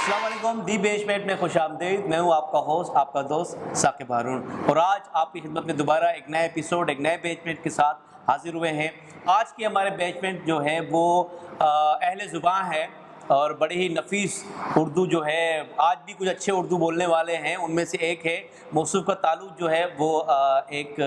السلام علیکم، دی بیچمنٹ میں خوش آمدید. میں ہوں آپ کا ہوسٹ، آپ کا دوست ثاقب ہارون، اور آج آپ کی خدمت میں دوبارہ ایک نئے ایپیسوڈ ایک نئے بیچمنٹ کے ساتھ حاضر ہوئے ہیں. آج کی ہمارے بیچمنٹ جو ہے وہ اہل زباں ہے اور بڑی ہی نفیس اردو جو ہے. آج بھی کچھ اچھے اردو بولنے والے ہیں، ان میں سے ایک ہے. موصوف کا تعلق جو ہے وہ ایک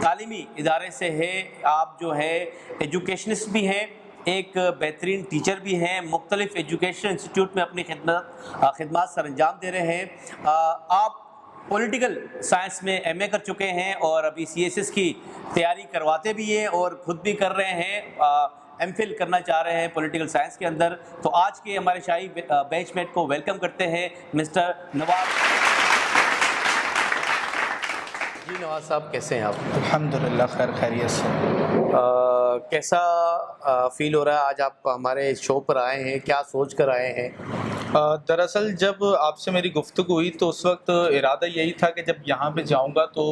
تعلیمی ادارے سے ہے. آپ جو ہے ایجوکیشنسٹ بھی ہیں، ایک بہترین ٹیچر بھی ہیں، مختلف ایجوکیشن انسٹیٹیوٹ میں اپنی خدمات سر انجام دے رہے ہیں. آپ پولیٹیکل سائنس میں ایم اے کر چکے ہیں اور ابھی سی ایس ایس کی تیاری کرواتے بھی ہیں اور خود بھی کر رہے ہیں، ایم فل کرنا چاہ رہے ہیں پولیٹیکل سائنس کے اندر. تو آج کے ہمارے شاہی بیچ میٹ کو ویلکم کرتے ہیں مسٹر نواز. جی نواز صاحب، کیسے ہیں آپ؟ الحمدللہ خیر خیریت سے. کیسا فیل ہو رہا ہے آج آپ ہمارے شو پر آئے ہیں؟ کیا سوچ کر آئے ہیں؟ دراصل جب آپ سے میری گفتگو ہوئی تو اس وقت ارادہ یہی تھا کہ جب یہاں پہ جاؤں گا تو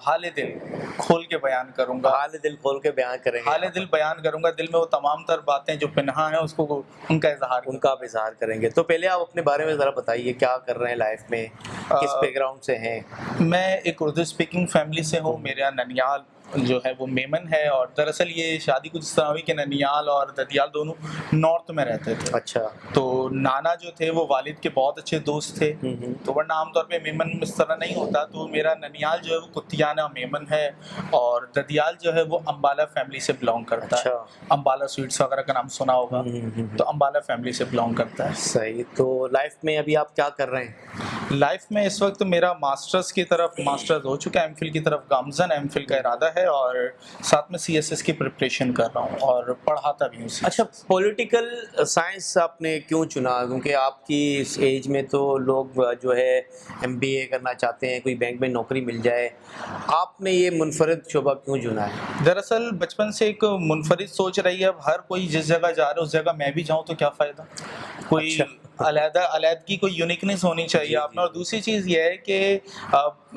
حال دل کھول کے بیان کروں گا. حال دل کھول کے بیان کریں گے؟ حال دل بیان کروں گا. دل میں وہ تمام تر باتیں جو پنہاں ہیں اس کو ان کا آپ اظہار کریں گے. تو پہلے آپ اپنے بارے میں ذرا بتائیے، کیا کر رہے ہیں لائف میں، کس بیک گراؤنڈ سے ہیں؟ میں ایک اردو اسپیکنگ فیملی سے ہوں. میرا ننیال جو ہے وہ میمن ہے، اور دراصل یہ شادی کچھ اس طرح ہوئی کہ ننیال اور ددیال دونوں نارتھ میں رہتے تھے. اچھا. تو نانا جو تھے وہ والد کے بہت اچھے دوست تھے. تو ورنہ عام طور پہ میمن اس طرح نہیں ہوتا. تو میرا ننیال جو ہے وہ کتیانہ میمن ہے، اور ددیال جو ہے وہ امبالہ فیملی سے بلانگ کرتا ہے. امبالہ سویٹس وغیرہ کا نام سنا ہوگا، تو امبالہ فیملی سے بلانگ کرتا ہے. صحیح. تو لائف میں ابھی آپ کیا کر رہے ہیں؟ لائف میں اس وقت میرا ماسٹرز کی طرف ماسٹرز ہو چکا ہے، ایم فل کی طرف گامزن ایم فل کا ارادہ ہے، اور ساتھ میں سی ایس ایس کی پریپریشن کر رہا ہوں اور پڑھاتا بھی ہوں. اچھا، پولیٹیکل سائنس آپ نے کیوں چنا؟ کیونکہ آپ کی اس ایج میں تو لوگ جو ہے ایم بی اے کرنا چاہتے ہیں، کوئی بینک میں نوکری مل جائے. آپ نے یہ منفرد شعبہ کیوں چنا ہے؟ دراصل بچپن سے ایک منفرد سوچ رہی ہے. اب ہر کوئی جس جگہ جا رہا ہے اس جگہ میں بھی جاؤں تو کیا فائدہ. کوئی علیحدگی، کوئی یونیکنیس ہونی چاہیے آپ نے. اور دوسری چیز یہ ہے کہ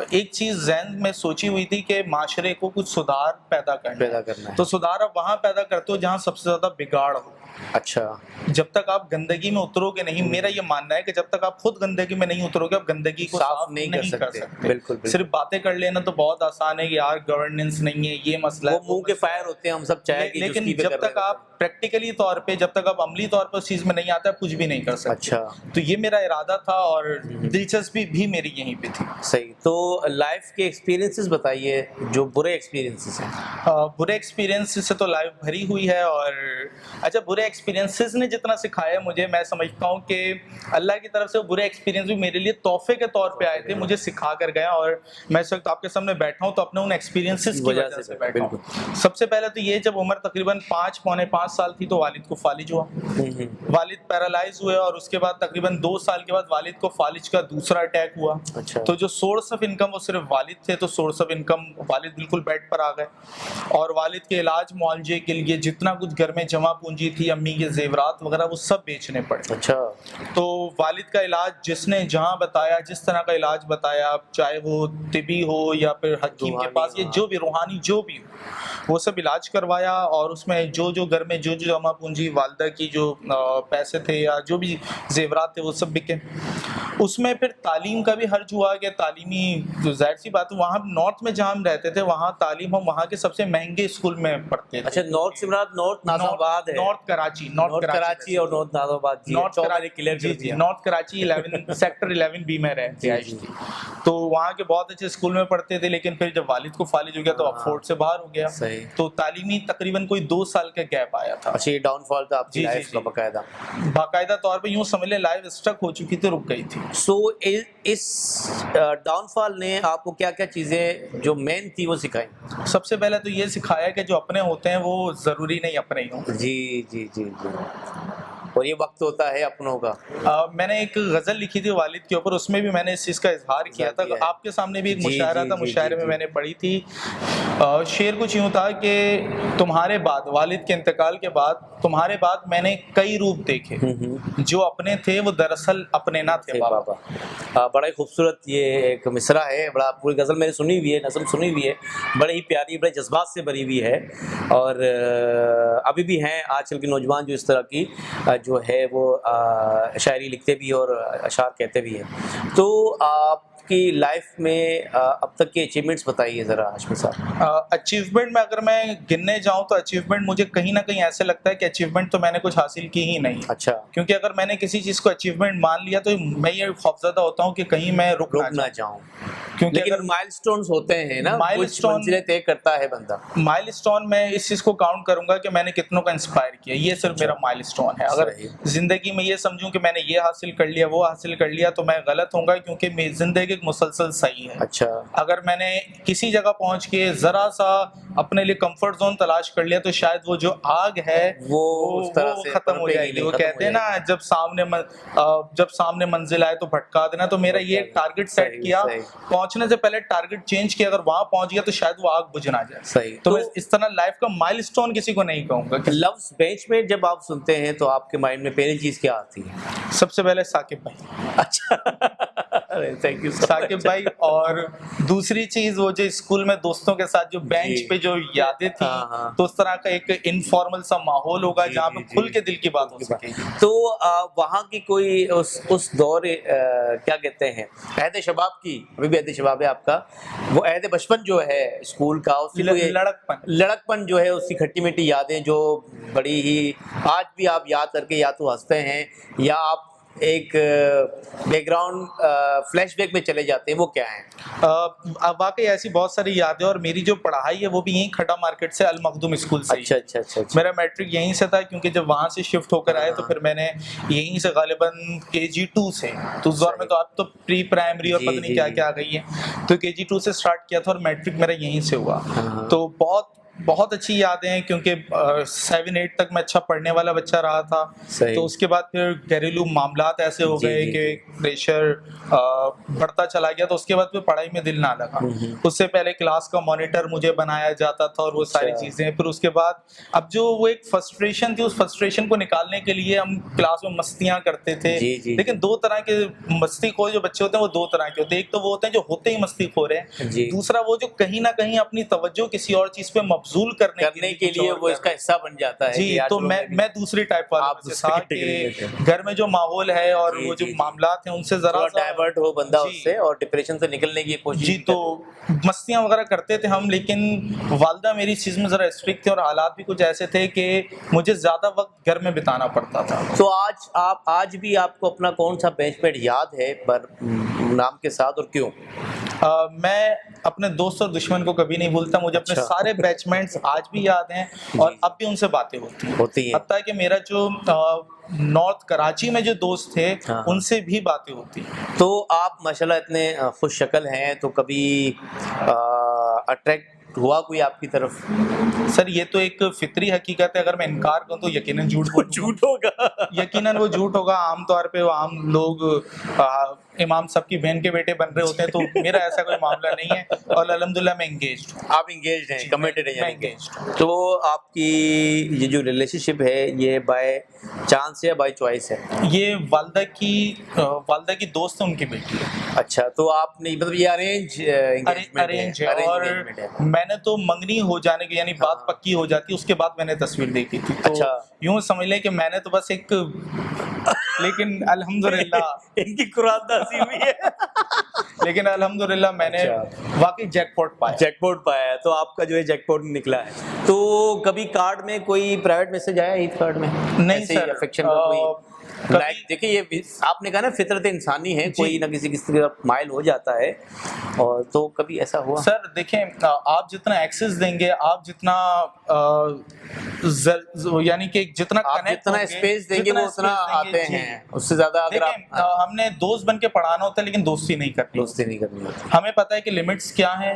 ایک چیز ذہن میں سوچی ہوئی تھی کہ معاشرے کو کچھ سدھار پیدا کرنا ہے. تو سدھار آپ وہاں پیدا کرتے ہو جہاں سب سے زیادہ بگاڑ ہو. اچھا. جب تک آپ گندگی میں اترو گے نہیں، میرا یہ ماننا ہے کہ جب تک آپ خود گندگی میں نہیں اترو گے آپ گندگی کو صاف نہیں کر سکتے. بالکل. صرف باتیں کر لینا تو بہت آسان ہے کہ یار گورننس نہیں ہے، یہ مسئلہ ہے، وہ منہ کے فائر ہوتے ہیں ہم سب چاہے کہ لیکن جب تک آپ پریکٹیکلی طور پہ، جب تک آپ عملی طور پر اس چیز میں نہیں آتے آپ کچھ بھی نہیں کر سکتے. اچھا. تو یہ میرا ارادہ تھا اور دلچسپی بھی میری یہیں پہ تھی. صحیح. تو لائف کے ایکسپیرینسز بتائیے، جو برے ایکسپیرینسز ہیں. برے ایکسپیرینس سے تو لائف بھری ہوئی ہے. اور اچھا، برے ایکسپیرینسز نے جتنا سکھایا مجھے، میں سمجھتا ہوں کہ اللہ کی طرف سے برے ایکسپیرینس بھی میرے لیے تحفے کے طور پہ آئے تھے، مجھے سکھا کر گیا. اور میں اس وقت آپ کے سامنے بیٹھا ہوں تو اپنے ان ایکسپیرینسز کی وجہ سے بیٹھا ہوں. سب سے پہلے تو یہ، جب عمر تقریباً 5 سال تھی تو والد کو فالج ہوا. والد پیرالائز ہوئے، اور اس کے بعد تقریباً 2 سال کے بعد والد کو فالج کا دوسرا اٹیک ہوا. تو جو سورس آف انکم وہ صرف والد تھے، تو سورس آف انکم والد بالکل بیڈ پر آ گئے. اور والد کے علاج معالجے کے لیے جتنا کچھ گھر میں جمع پونجی تھی، امی کے زیورات وغیرہ، وہ سب بیچنے پڑے. اچھا. تو والد کا علاج جس نے جہاں بتایا، جس طرح کا علاج بتایا، چاہے وہ طبی ہو یا پھر حکیم کے پاس، یہ جو بھی روحانی جو بھی ہو، وہ سب علاج کروایا. اور اس میں جو گھر میں جو جمع پونجی، والدہ کی جو پیسے تھے یا جو بھی زیورات تھے، وہ سب بکے. اس میں پھر تعلیم کا بھی حرج ہوا کہ تعلیمی، ظاہر سی بات، وہاں نارتھ میں جہاں ہم رہتے تھے وہاں تعلیم ہم وہاں کے سب سے مہنگے اسکول میں پڑھتے تھے. اچھا، نارتھ سے مراد نارتھ نازم آباد ہے؟ نارتھ کراچی اور نارتھ نازم آباد. نارتھ کراچی 11 سیکٹر 11B میں رہائش تھی. تو وہاں کے بہت اچھے اسکول میں پڑھتے تھے. لیکن پھر جب والد کو فالج ہو گیا تو افورڈ سے باہر ہو گیا. تو تعلیمی تقریباً کوئی 2 سال کا گیپ آیا تھا. اچھا، یہ ڈاؤن فال تھا آپ کی لائف کا باقاعدہ طور پہ یوں سمجھ لیں لائف اسٹک ہو چکی تھی، رک گئی تھی. سو اس ڈاؤن فال نے آپ کو کیا کیا چیزیں جو مین تھی وہ سکھائی؟ سب سے پہلے تو یہ سکھایا کہ جو اپنے ہوتے ہیں وہ ضروری نہیں اپنے ہی ہوں. جی. اور یہ وقت ہوتا ہے اپنوں کا. میں نے ایک غزل لکھی تھی والد کے اوپر، اس میں بھی میں نے اس چیز کا اظہار کیا تھا. آپ کے سامنے بھی ایک مشاعرہ تھا، مشاعرے میں میں نے پڑھی تھی. شعر کچھ یوں تھا کہ تمہارے بعد، والد کے انتقال کے بعد، تمہارے بعد میں نے کئی روپ دیکھے، جو اپنے تھے وہ دراصل اپنے نہ تھے بابا. بڑا ہی خوبصورت یہ ایک مصرع ہے. بڑا پوری غزل میں نے سنی ہوئی ہے، نظم سنی ہوئی ہے، بڑی ہی پیاری، بڑے جذبات سے بھری ہوئی ہے. اور ابھی بھی ہیں آج کل کے نوجوان جو اس طرح کی جو ہے وہ شاعری لکھتے بھی اور اشعار کہتے بھی ہیں. تو آپ کی لائف میں اب تک کے اچیومنٹس بتائیے ذرا ہاشمی صاحب. اچیومنٹ میں اگر میں گننے جاؤں تو اچیومنٹ مجھے کہیں نہ کہیں ایسے لگتا ہے کہ اچیومنٹ تو میں نے کچھ حاصل کی ہی نہیں. اچھا. کیونکہ اگر میں نے کسی چیز کو اچیومنٹ مان لیا تو میں یہ خوفزدہ ہوتا ہوں کہ کہیں میں رک نہ جاؤں. کیونکہ لیکن مائل سٹونز ہوتے ہیں نا, کچھ منزلیں طے کرتا ہے بندہ. مائل اسٹون میں اس چیز کو کاؤنٹ کروں گا کہ میں نے کتنوں کا انسپائر کیا, یہ صرف میرا مائل اسٹون ہے. اگر زندگی میں یہ سمجھوں کہ میں نے یہ حاصل کر لیا وہ حاصل کر لیا تو میں غلط ہوں گا, کیونکہ زندگی ایک مسلسل صحیح ہے. اچھا. اگر میں نے کسی جگہ پہنچ کے ذرا سا اپنے لیے کمفرٹ زون تلاش کر لیا تو شاید وہ جو آگ ہے وہ ختم ہو جائے گی. وہ کہتے ہیں نا جب سامنے منزل آئے تو بھٹکا دینا. تو میرا یہ ٹارگٹ سیٹ کیا, پہنچنے سے پہلے ٹارگٹ چینج کیا, اگر وہاں پہنچ گیا تو شاید وہ آگ بجھ نہ جائے. صحیح. تو میں اس طرح لائف کا مائل اسٹون کسی کو نہیں کہوں گا. لفظ بینچ میں جب آپ سنتے ہیں تو آپ کے مائنڈ میں پہلی چیز کیا آتی ہے؟ سب سے پہلے ثاقب بھائی. اچھا, تھینک یو ثاقب بھائی. اور دوسری چیز وہ جو اسکول میں دوستوں کے ساتھ جو بینچ پہ جو یادیں تھیں, تو اس طرح کا ایک انفارمل سا ماحول ہوگا جہاں پہ کھل کے دل کی بات ہو سکے. تو وہاں کی کوئی اس دور کیا کہتے ہیں عہد شباب کی, ابھی بھی عہد شباب ہے آپ کا, وہ عہد بچپن جو ہے اسکول کا, اس کی لڑکپن جو ہے, اس کی کھٹی میٹھی یادیں جو بڑی ہی آج بھی آپ یاد کر کے یا تو ہنستے ہیں یا آپ ایک بیک گراؤنڈ فلیش بیک میں چلے جاتے ہیں, وہ کیا ہیں؟ واقعی ایسی بہت ساری یادیں. اور میری جو پڑھائی ہے وہ بھی یہیں کھٹا مارکیٹ سے المخدوم اسکول سے. اچھا. میرا میٹرک یہیں سے تھا, کیونکہ جب وہاں سے شفٹ ہو کر آئے تو پھر میں نے یہیں سے غالباً KG2 سے, تو اس دور میں تو اب تو پری پرائمری اور پتہ نہیں کیا کیا آ گئی ہے, تو KG2 سے سٹارٹ کیا تھا اور میٹرک میرا یہیں سے ہوا. تو بہت اچھی یادیں ہیں, کیونکہ 7-8 تک میں اچھا پڑھنے والا بچہ رہا تھا. تو اس کے بعد پھر گھریلو معاملات ایسے ہو گئے کہ پریشر بڑھتا چلا گیا, تو اس کے بعد پھر پڑھائی میں دل نہ لگا. اس سے پہلے کلاس کا مانیٹر مجھے بنایا جاتا تھا اور وہ ساری چیزیں. پھر اس کے بعد اب جو وہ ایک فرسٹریشن تھی, اس فرسٹریشن کو نکالنے کے لیے ہم کلاس میں مستیاں کرتے تھے. لیکن 2 طرح کے مستی خور جو بچے ہوتے ہیں وہ 2 طرح کے ہوتے ہیں. ایک تو وہ ہوتے ہیں جو ہوتے ہی مستی خور ہیں, دوسرا وہ جو کہیں نہ کہیں اپنی توجہ کسی اور چیز پہ مبذول کرنے کے لیے وہ اس کا حصہ بن جاتا ہے. جی, تو میں دوسری ٹائپ والا تھا کہ گھر میں جو ماحول ہے اور وہ جو معاملات ہیں ان سے ذرا ڈائیورٹ ہو بندہ اس سے اور ڈپریشن سے نکلنے کی کوشش. جی, تو مستیاں وغیرہ کرتے تھے ہم, لیکن والدہ میری اس چیز میں ذرا اسٹرکٹ تھی اور حالات بھی کچھ ایسے تھے کہ مجھے زیادہ وقت گھر میں بتانا پڑتا تھا. تو آج بھی آپ کو اپنا کون سا بینچ میٹ یاد ہے پر نام کے ساتھ, اور کیوں؟ میں اپنے دوست اور دشمن کو کبھی نہیں بھولتا. مجھے اپنے سارے بیچمنٹس آج بھی یاد ہیں اور اب بھی ان سے باتیں ہوتی ہیں. حتیٰ کہ میرا جو نارتھ کراچی میں جو دوست تھے ان سے بھی باتیں ہوتی ہیں. تو آپ ماشاءاللہ اتنے خوش شکل ہیں, تو کبھی اٹریکٹ ہوا کوئی آپ کی طرف؟ سر یہ تو ایک فطری حقیقت ہے, اگر میں انکار کروں تو یقیناً جھوٹ ہوگا. یقیناً وہ جھوٹ ہوگا. عام طور پہ وہ عام لوگ امام صاحب کی بہن کے بیٹے بن رہے ہوتے ہیں, تو میرا ایسا کوئی معاملہ نہیں ہے. اور الحمدللہ میں انگیجڈ ہوں. آپ انگیجڈ ہیں, کمیٹڈ ہیں. تو آپ کی یہ جو ریلیشن شپ ہے یہ بائی چانس ہے بائی چوائس ہے؟ یہ والدہ کی دوست ہے, ان کی بیٹی ہے. اچھا, تو آپ نے مطلب یہ ارینج ہے, اور میں نے تو منگنی ہو جانے کی یعنی بات پکی ہو جاتی اس کے بعد میں نے تصویر دیکھی تھی. اچھا, یوں سمجھ لیں کہ میں نے تو بس ایک, لیکن الحمدللہ ان کی قرآن نازل ہوئی ہے. لیکن الحمدللہ میں نے واقعی جیک پاٹ پایا ہے. تو آپ کا جو ہے جیک پاٹ نکلا ہے. تو کبھی کارڈ میں کوئی پرائیویٹ میسج آیا عید کارڈ میں؟ نہیں سر. افیکشن کا کوئی دیکھیں, یہ آپ نے کہا نا فطرت انسانی ہے, کوئی نہ کسی طرف مائل ہو جاتا ہے, اور تو کبھی ایسا ہوا؟ سر دیکھیں, آپ جتنا ایکسس دیں گے, آپ جتنا یعنی کہ جتنا اسپیس دیں گے وہ اتنا آتے ہیں. اس سے زیادہ اگر ہم نے دوست بن کے پڑھانا ہوتا ہے لیکن دوستی نہیں کرنی ہوتی. ہمیں پتہ ہے کہ لمٹس کیا ہیں,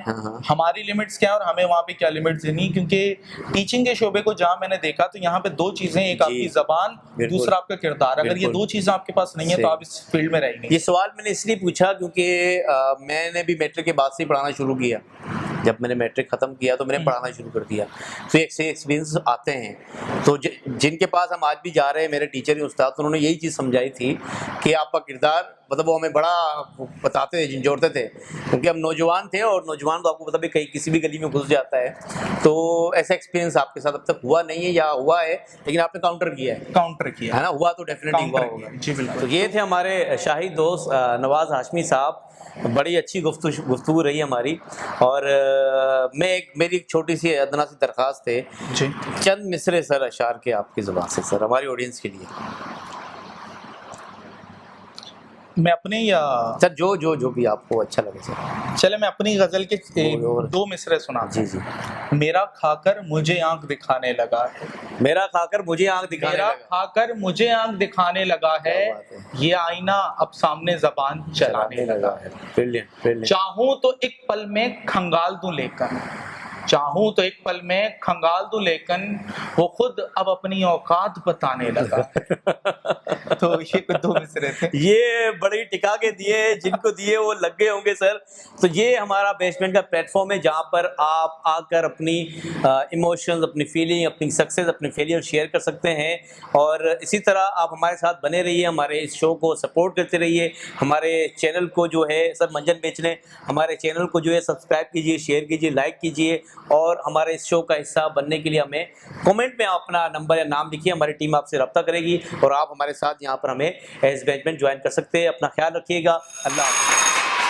ہماری لمٹس کیا ہیں اور ہمیں وہاں پہ کیا لمٹس دینی. کیونکہ ٹیچنگ کے شعبے کو جہاں میں نے دیکھا تو یہاں پہ 2 چیزیں, ایک آپ کی زبان, دوسرا آپ کا کردار. اگر یہ 2 چیزیں آپ کے پاس نہیں ہے تو آپ اس فیلڈ میں رہیں گے. یہ سوال میں نے اس لیے پوچھا کیونکہ میں نے بھی میٹرک کے بعد سے پڑھانا شروع کیا. جب میں نے میٹرک ختم کیا تو میں نے پڑھانا شروع کر دیا. تو ایک سے ایکسپیرینس آتے ہیں, تو جن کے پاس ہم آج بھی جا رہے ہیں, میرے ٹیچر استاد, انہوں نے یہی چیز سمجھائی تھی کہ آپ کا کردار مطلب وہ ہمیں بڑا بتاتے تھے, جھنجھوڑتے تھے, کیونکہ ہم نوجوان تھے, اور نوجوان تو آپ کو پتہ بھی کہیں کسی بھی گلی میں گھس جاتا ہے. تو ایسا ایکسپیرینس آپ کے ساتھ اب تک ہوا نہیں ہے یا ہوا ہے لیکن آپ نے کاؤنٹر کیا ہے کاؤنٹر کیا ہے نا؟ ہوا تو ڈیفینیٹلی ہوا ہوگا. جی بالکل. تو یہ تھے ہمارے شاہد دوست نواز ہاشمی صاحب. بڑی اچھی گفتگو رہی ہماری, اور میری ایک چھوٹی سی ادنا سی درخواست ہے, جی چند مصرے سر اشعار کے آپ کی زبان سے سر ہماری آڈینس کے لیے. میں اپنے یا سر جو بھی آپ کو اچھا لگے سر. چلے میں اپنی غزل کے اور 2 مصرے سناتا جی جی. ہوں. میرا کھا کر مجھے آنکھ دکھانے لگا ہے, میرا کھا کر مجھے آنکھ دکھانے میرا لگا, کھا کر مجھے آنکھ دکھانے لگا ہے, کیا بات ہے. یہ آئینہ اب سامنے زبان چلانے لگا ہے. Brilliant brilliant. چاہوں تو ایک پل میں کھنگال دوں لیکن, چاہوں تو ایک پل میں کھنگال دوں لیکن وہ خود اب اپنی اوقات بتانے لگا. تو یہ 2 مصرے تھے. یہ بڑی ٹکا کے دیے, جن کو دیے وہ لگ گئے ہوں گے سر. تو یہ ہمارا بیسمنٹ کا پلیٹ فارم ہے جہاں پر آپ آ کر اپنی ایموشنز, اپنی فیلنگ, اپنی سکسیز, اپنی فیلئر شیئر کر سکتے ہیں. اور اسی طرح آپ ہمارے ساتھ بنے رہیے, ہمارے اس شو کو سپورٹ کرتے رہیے. ہمارے چینل کو جو ہے سر منجن بیچ لیں, ہمارے چینل کو جو ہے سبسکرائب کیجیے, شیئر کیجیے, لائک کیجیے, اور ہمارے اس شو کا حصہ بننے کے لیے ہمیں کمنٹ میں اپنا نمبر یا نام لکھیے. ہماری ٹیم آپ سے رابطہ کرے گی, اور آپ ہمارے ساتھ یہاں پر ہمیں ایز مینجمنٹ جوائن کر سکتے ہیں. اپنا خیال رکھیے گا. اللہ حافظ.